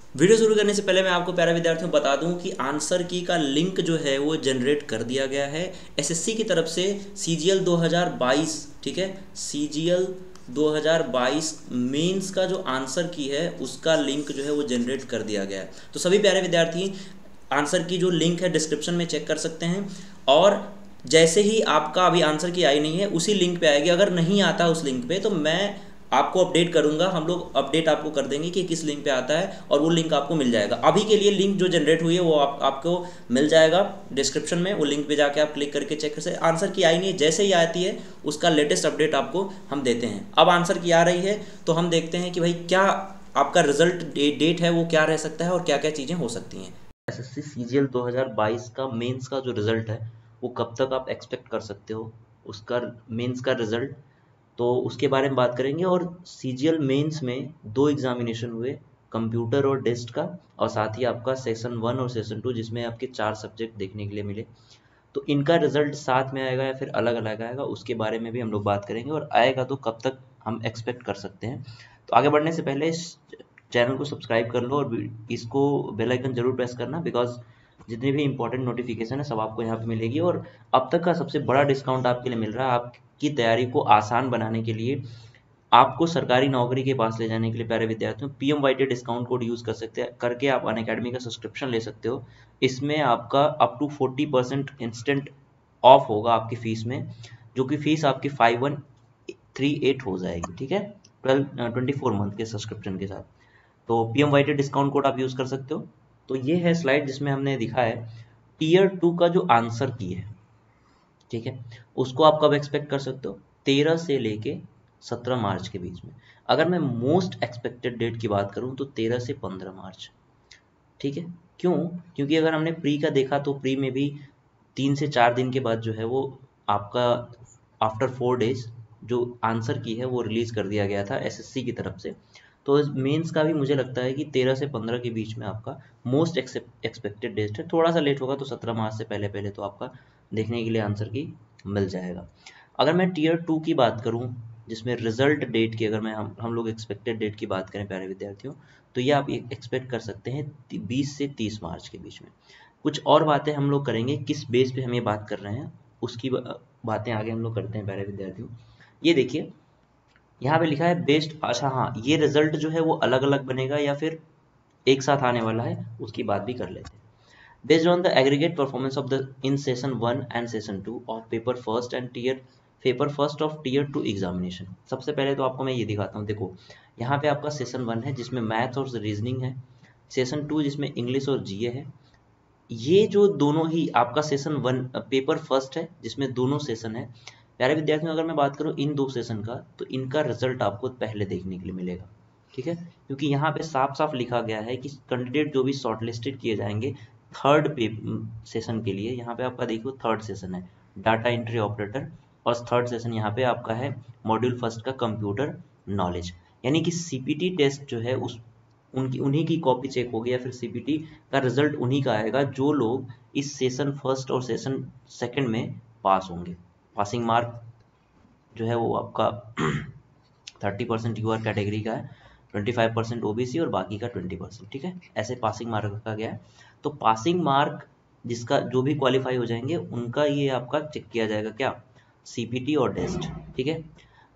Video शुरू करने से पहले मैं आपको प्यारे विद्यार्थियों बता दूं कि आंसर की का लिंक जो है वो जनरेट कर दिया गया है एसएससी की तरफ से सीजीएल 2022, ठीक है, सीजीएल 2022 मेंस का जो आंसर की है उसका लिंक जो है वो जनरेट कर दिया गया है। तो सभी प्यारे विद्यार्थी आंसर की जो लिंक है डिस्क्रिप्शन में चेक कर सकते हैं, और जैसे ही आपका अभी आंसर की आई नहीं है उसी लिंक पे आएगी। अगर नहीं आता उस लिंक पे तो मैं आपको अपडेट करूंगा, हम लोग अपडेट आपको कर देंगे कि किस लिंक पे आता है और वो लिंक आपको मिल जाएगा। अभी के लिए लिंक जो जनरेट हुई है वो आपको मिल जाएगा डिस्क्रिप्शन में, वो लिंक पे जाके आप क्लिक करके चेक कर सकते। आंसर की आई नहीं है, जैसे ही आती है उसका लेटेस्ट अपडेट आपको हम देते हैं। अब आंसर की आ रही है तो हम देखते हैं कि भाई क्या आपका रिजल्ट डेट है वो क्या रह सकता है और क्या क्या चीज़ें हो सकती हैं। एसएससी सीजीएल 2022 का मेंस का जो रिजल्ट है वो कब तक आप एक्सपेक्ट कर सकते हो, उसका मेंस का रिजल्ट, तो उसके बारे में बात करेंगे। और सीजीएल मेंस में दो एग्जामिनेशन हुए, कंप्यूटर और डेस्ट का, और साथ ही आपका सेशन 1 और सेशन 2 जिसमें आपके 4 सब्जेक्ट देखने के लिए मिले। तो इनका रिजल्ट साथ में आएगा या फिर अलग अलग आएगा उसके बारे में भी हम लोग बात करेंगे, और आएगा तो कब तक हम एक्सपेक्ट कर सकते हैं। तो आगे बढ़ने से पहले इस चैनल को सब्सक्राइब कर लो और इसको बेल आइकन जरूर प्रेस करना, बिकॉज जितनी भी इंपॉर्टेंट नोटिफिकेशन है सब आपको यहाँ पे मिलेगी। और अब तक का सबसे बड़ा डिस्काउंट आपके लिए मिल रहा है आपकी तैयारी को आसान बनाने के लिए, आपको सरकारी नौकरी के पास ले जाने के लिए प्यारे विद्यार्थियों पीएमवाईटी डिस्काउंट कोड यूज कर सकते हैं करके आप अनअकैडमी का सब्सक्रिप्शन ले सकते हो। इसमें आपका अप टू 40% इंस्टेंट ऑफ होगा आपकी फीस में, जो कि फीस आपकी 5138 हो जाएगी, ठीक है, 24 मंथ के सब्सक्रिप्शन के साथ। तो पीएमवाईटी डिस्काउंट कोड आप यूज कर सकते हो। तो ये है स्लाइड जिसमें हमने दिखा है टीयर 2 का जो आंसर की है, ठीक है, उसको आप कब एक्सपेक्ट कर सकते हो, 13 से लेके 17 मार्च के बीच में। अगर मैं मोस्ट एक्सपेक्टेड डेट की बात करूं तो 13 से 15 मार्च, ठीक है। क्यों? क्योंकि अगर हमने प्री का देखा तो प्री में भी 3 से 4 दिन के बाद जो है वो आपका आफ्टर 4 डेज जो आंसर की है वो रिलीज कर दिया गया था एसएससी की तरफ से। तो इस मेंस का भी मुझे लगता है कि 13 से 15 के बीच में आपका मोस्ट एक्सपेक्टेड डेट है। थोड़ा सा लेट होगा तो 17 मार्च से पहले पहले तो आपका देखने के लिए आंसर की मिल जाएगा। अगर मैं टीयर 2 की बात करूं जिसमें रिजल्ट डेट की, अगर मैं हम लोग एक्सपेक्टेड डेट की बात करें प्यारे विद्यार्थियों, तो ये आप एक्सपेक्ट कर सकते हैं 20 से 30 मार्च के बीच में। कुछ और बातें हम लोग करेंगे किस बेस पे हम ये बात कर रहे हैं उसकी बातें आगे हम लोग करते हैं प्यारे विद्यार्थियों। ये देखिए यहाँ पे लिखा है बेस्ड, अच्छा हाँ, ये रिजल्ट जो है वो अलग अलग बनेगा या फिर एक साथ आने वाला है उसकी बात भी कर लेते हैं। Based on the aggregate performance of the in session 1 and session 2 of paper first of tier 2 examination. सबसे पहले तो आपको मैं ये दिखाता हूँ, देखो यहाँ पे आपका सेशन 1 है जिसमें मैथ और रीजनिंग है, सेशन 2 जिसमें इंग्लिश और जीए है। ये जो दोनों ही आपका सेशन 1 पेपर फर्स्ट है जिसमें दोनों सेशन है। प्यारे विद्यार्थियों अगर मैं बात करूँ इन दो सेशन का तो इनका रिजल्ट आपको पहले देखने के लिए मिलेगा, ठीक है, क्योंकि यहाँ पे साफ साफ लिखा गया है कि कैंडिडेट जो भी शॉर्टलिस्टेड किए जाएंगे थर्ड सेशन के लिए, यहाँ पे आपका देखो थर्ड सेशन है डाटा एंट्री ऑपरेटर, और थर्ड सेशन यहाँ पे आपका है मॉड्यूल फर्स्ट का कंप्यूटर नॉलेज। यानी कि सीपीटी टेस्ट जो है उस उनकी उन्हीं की कॉपी चेक होगी या फिर सीपीटी का रिजल्ट उन्हीं का आएगा जो लोग इस सेशन फर्स्ट और सेशन सेकंड में पास होंगे। पासिंग मार्क जो है वो आपका 30% यूआर कैटेगरी का है, 25% ओबीसी और बाकी का 20%, ठीक है, ऐसे पासिंग मार्क रखा गया है। तो पासिंग मार्क जिसका जो भी क्वालिफाई हो जाएंगे उनका ये आपका चेक किया जाएगा क्या, सीपीटी और टेस्ट, ठीक है।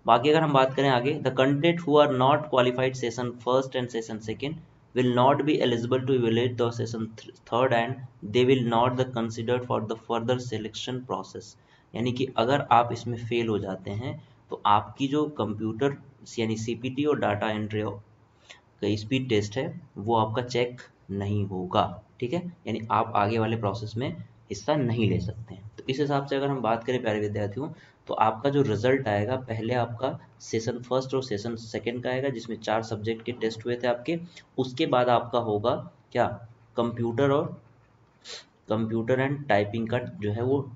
बाकी अगर हम बात करें आगे, the candidate who are not qualified session first and session second will not be eligible to evaluate the session third and they will not the considered for the further selection process। यानी कि अगर आप इसमें fail हो जाते हैं तो आपकी जो कंप्यूटर यानी सीपीटी और डाटा एंट्री का स्पीड टेस्ट है वो आपका चेक नहीं होगा, ठीक है, यानी आप आगे वाले प्रोसेस में हिस्सा नहीं ले सकते हैं। तो इस हिसाब से अगर हम बात करें प्यारे विद्यार्थियों तो आपका जो रिजल्ट आएगा पहले आपका सेशन फर्स्ट और सेशन सेकंड का आएगा जिसमें 4 सब्जेक्ट के टेस्ट हुए थे आपके। उसके बाद आपका होगा क्या, कंप्यूटर और कंप्यूटर एंड टाइपिंग का जो है वो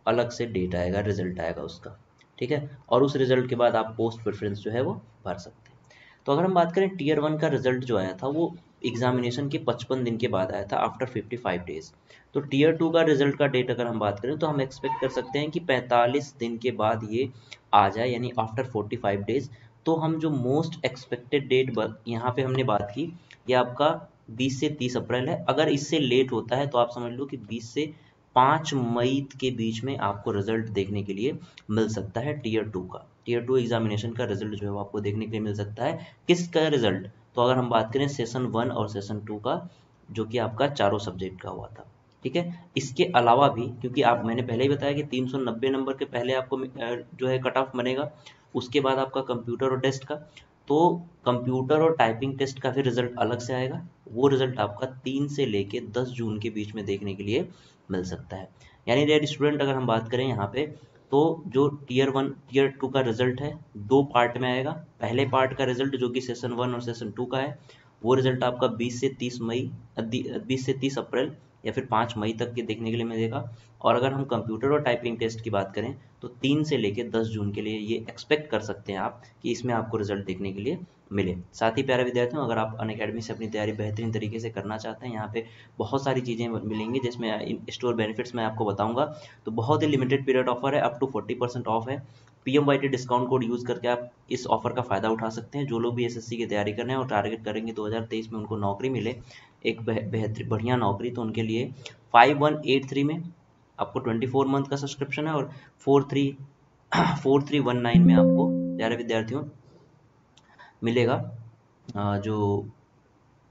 अलग से डेट आएगा, रिजल्ट आएगा उसका, ठीक है, और उस रिजल्ट के बाद आप पोस्ट प्रेफरेंस जो है वो भर सकते हैं। तो अगर हम बात करें टीयर 1 का रिजल्ट जो आया था वो एग्जामिनेशन के 55 दिन के बाद आया था आफ्टर 55 डेज। तो टीयर 2 का रिजल्ट का डेट अगर हम बात करें तो हम एक्सपेक्ट कर सकते हैं कि 45 दिन के बाद ये आ जाए, यानी आफ्टर 45 डेज। तो हम जो मोस्ट एक्सपेक्टेड डेट यहाँ पे हमने बात की ये आपका 20 से 30 अप्रैल है। अगर इससे लेट होता है तो आप समझ लो कि 20 से 5 मई के बीच में आपको रिजल्ट देखने के लिए मिल सकता है टीयर 2 का। टीयर 2 एग्जामिनेशन का रिजल्ट जो है वो आपको देखने के लिए मिल सकता है। किसका रिजल्ट? तो अगर हम बात करें सेशन 1 और सेशन 2 का, जो कि आपका चारों सब्जेक्ट का हुआ था, ठीक है। इसके अलावा भी, क्योंकि आप, मैंने पहले ही बताया कि 390 नंबर के पहले आपको जो है कट ऑफ बनेगा, उसके बाद आपका कंप्यूटर और टेस्ट का, तो कंप्यूटर और टाइपिंग टेस्ट का फिर रिजल्ट अलग से आएगा। वो रिजल्ट आपका 3 से लेके 10 जून के बीच में देखने के लिए मिल सकता है। यानी डेयर स्टूडेंट, अगर हम बात करें यहाँ पे, तो जो टीयर 1 टीयर 2 का रिजल्ट है 2 पार्ट में आएगा। पहले पार्ट का रिजल्ट जो कि सेशन 1 और सेशन 2 का है, वो रिजल्ट आपका 20 से 30 मई 20 से 30 अप्रैल या फिर 5 मई तक के देखने के लिए मिलेगा। और अगर हम कंप्यूटर और टाइपिंग टेस्ट की बात करें तो 3 से लेकर 10 जून के लिए ये एक्सपेक्ट कर सकते हैं आप कि इसमें आपको रिजल्ट देखने के लिए मिले। साथ ही प्यारे विद्यार्थियों, अगर आप अनअकैडमी से अपनी तैयारी बेहतरीन तरीके से करना चाहते हैं, यहाँ पे बहुत सारी चीज़ें मिलेंगी जिसमें स्टोर बेनिफिट्स मैं आपको बताऊंगा। तो बहुत ही लिमिटेड पीरियड ऑफर है, अप टू 40% ऑफ है। PMYT डिस्काउंट कोड यूज़ करके आप इस ऑफर का फ़ायदा उठा सकते हैं। जो लोग भी SSC की तैयारी कर रहे हैं और टारगेट करेंगे 2023 में उनको नौकरी मिले, एक बेहतर बढ़िया नौकरी, तो उनके लिए 5183 में आपको 24 मंथ का सब्सक्रिप्शन है और 4319 में आपको प्यारे विद्यार्थियों मिलेगा जो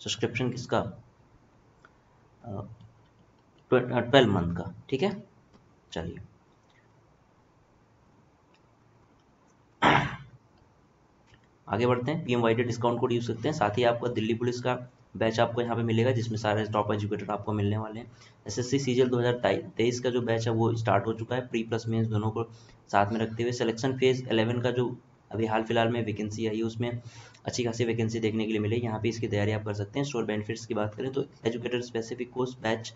सब्सक्रिप्शन किसका, 12 मंथ का, ठीक है। चलिए आगे बढ़ते हैं। PMYT डिस्काउंट कोड यूज सकते हैं। साथ ही आपको दिल्ली पुलिस का बैच आपको यहाँ पे मिलेगा, जिसमें सारे टॉप एजुकेटर आपको मिलने वाले हैं। SSC CGL 2023 का जो बैच है वो स्टार्ट हो चुका है, प्री प्लस मेंस दोनों को साथ में रखते हुए। सिलेक्शन फेज 11 का जो अभी हाल फिलहाल में वैकेंसी आई है, उसमें अच्छी खासी वैकेंसी देखने के लिए मिलेगी। यहाँ पे इसकी तैयारी आप कर सकते हैं। स्टोर बेनिफिट्स की बात करें तो educator specific course batch,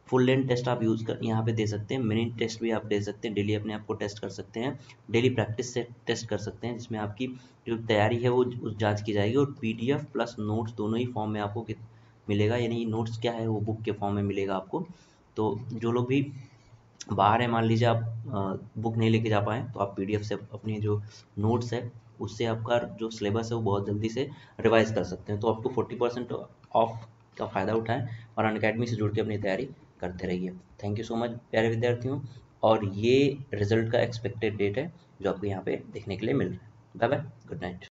full length test आप यूज़ कर यहाँ पे दे सकते हैं, मिनी टेस्ट भी आप दे सकते हैं, डेली अपने आप को टेस्ट कर सकते हैं, डेली प्रैक्टिस से टेस्ट कर सकते हैं, जिसमें आपकी जो तैयारी है वो उस जांच की जाएगी। और PDF प्लस नोट्स दोनों ही फॉर्म में आपको मिलेगा, यानी नोट्स क्या है वो बुक के फॉर्म में मिलेगा आपको। तो जो लोग भी बाहर है, मान लीजिए आप बुक नहीं लेके जा पाएँ, तो आप PDF से अपनी जो नोट्स है उससे आपका जो सिलेबस है वो बहुत जल्दी से रिवाइज कर सकते हैं। तो अप टू 40% ऑफ का फ़ायदा उठाएं और अनअकैडमी से जुड़ के अपनी तैयारी करते रहिए। थैंक यू सो मच प्यारे विद्यार्थियों। और ये रिजल्ट का एक्सपेक्टेड डेट है जो आपको यहाँ पे देखने के लिए मिल रहा है। Bye bye, good night.